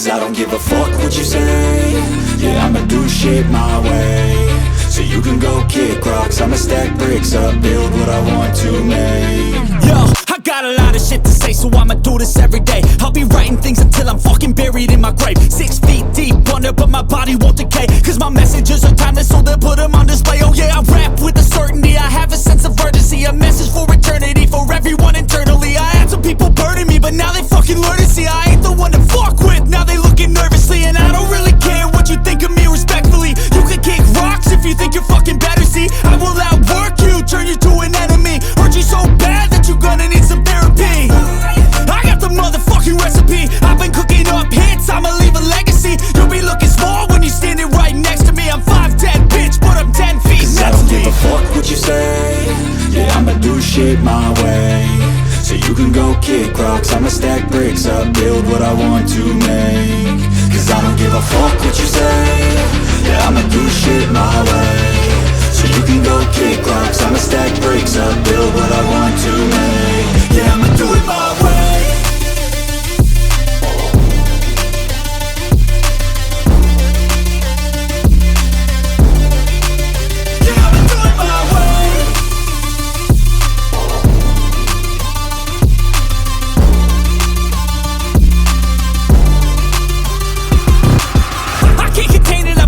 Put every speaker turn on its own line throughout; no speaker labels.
Cause I don't give a fuck what you say. Yeah, I'ma do shit my way. So you can go kick rocks, I'ma stack bricks up, build what I want to make.
Yo, I got a lot of shit to say, so I'ma do this every day. I'll be writing things until I'm fucking buried in my grave. 6 feet deep under, but my body won't decay. Cause my messages are timeless, so they'll put them on display. Oh yeah, I rap with a certainty, I have a sense of urgency. A message for eternity, for everyone internally. I had some people burning me, but now they fucking learn to see I ain't the one to fuck with, now they looking nervously. And I don't really care what you think of me, respectfully. You can kick rocks if you think you're fucking better, see. I will outwork you, turn you to an enemy. Hurt you so bad that you're gonna need some therapy. I got the motherfucking recipe, I've been cooking up hits, I'ma leave a legacy. You'll be looking small when you're standing right next to me. I'm 5'10", bitch, but I'm 10 feet
Cause
next
I don't
to me.
give a fuck what you say. Yeah, I'ma do shit my way. So you can go kick rocks, I'ma stack bricks up, build what I want to make. Cause I don't give a fuck what you say. Yeah, I'ma do shit my way. So you can go kick rocks, I'ma stack bricks up, build what I want to make. Yeah, I'ma do it my way.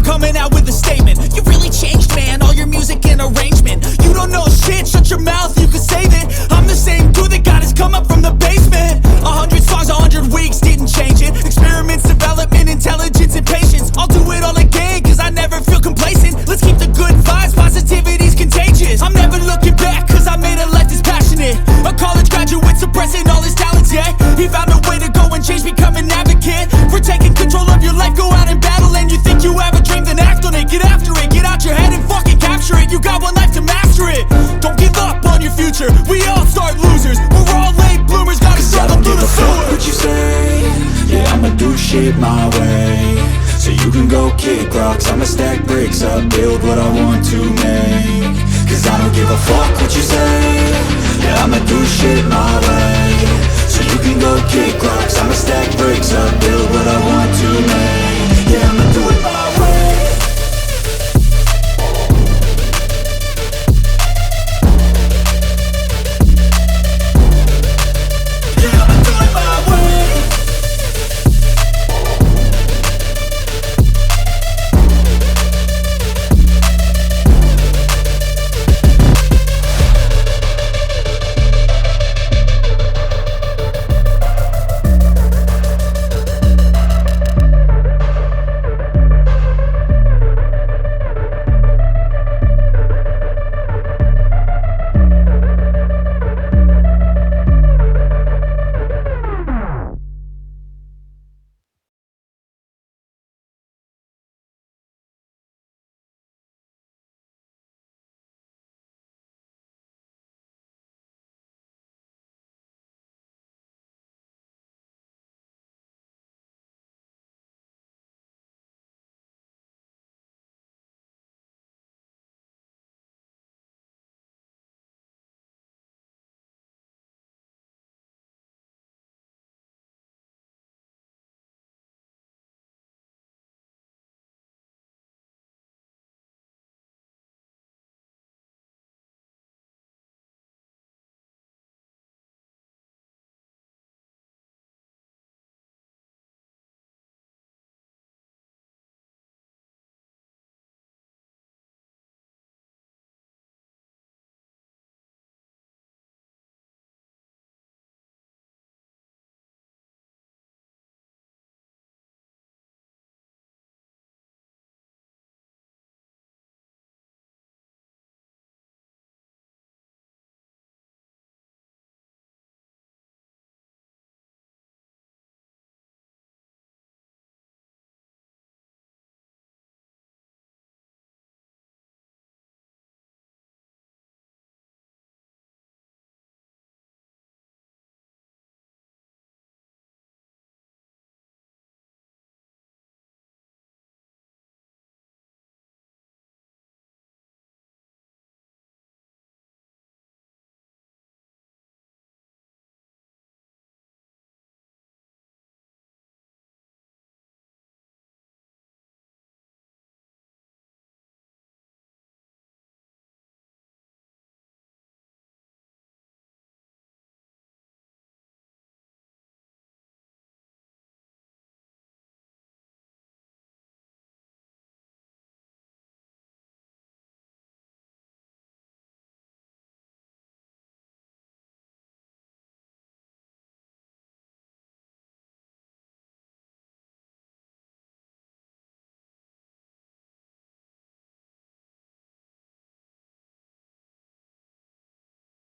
Coming out with a statement. You really changed, man, all your music and arrangement. You don't know shit, shut your mouth, you can save it. I'm the same dude that got his come up from the basement. 100 songs, 100 weeks, didn't change it. Experiments, development, intelligence, and patience. I'll do it all again, cause I never feel complacent. Let's keep the good vibes, positivity's contagious. I'm never looking back, cause I made a life that's passionate. A college graduate suppressing all his talents, yeah. He found a way to go and change, become an advocate. For taking control of your life, go out and battle. And you think you have a dream, then act on it. Get after it, get out your head and fucking capture it. You got one life to master it. Don't give up on your future, we all start losers. We're all late bloomers, gotta struggle through the sewer.
What you say? Yeah, I'ma do shit my way. So you can go kick rocks, I'ma stack bricks up, build what I want to make. Cause I don't give a fuck what you say. Yeah, I'ma do shit my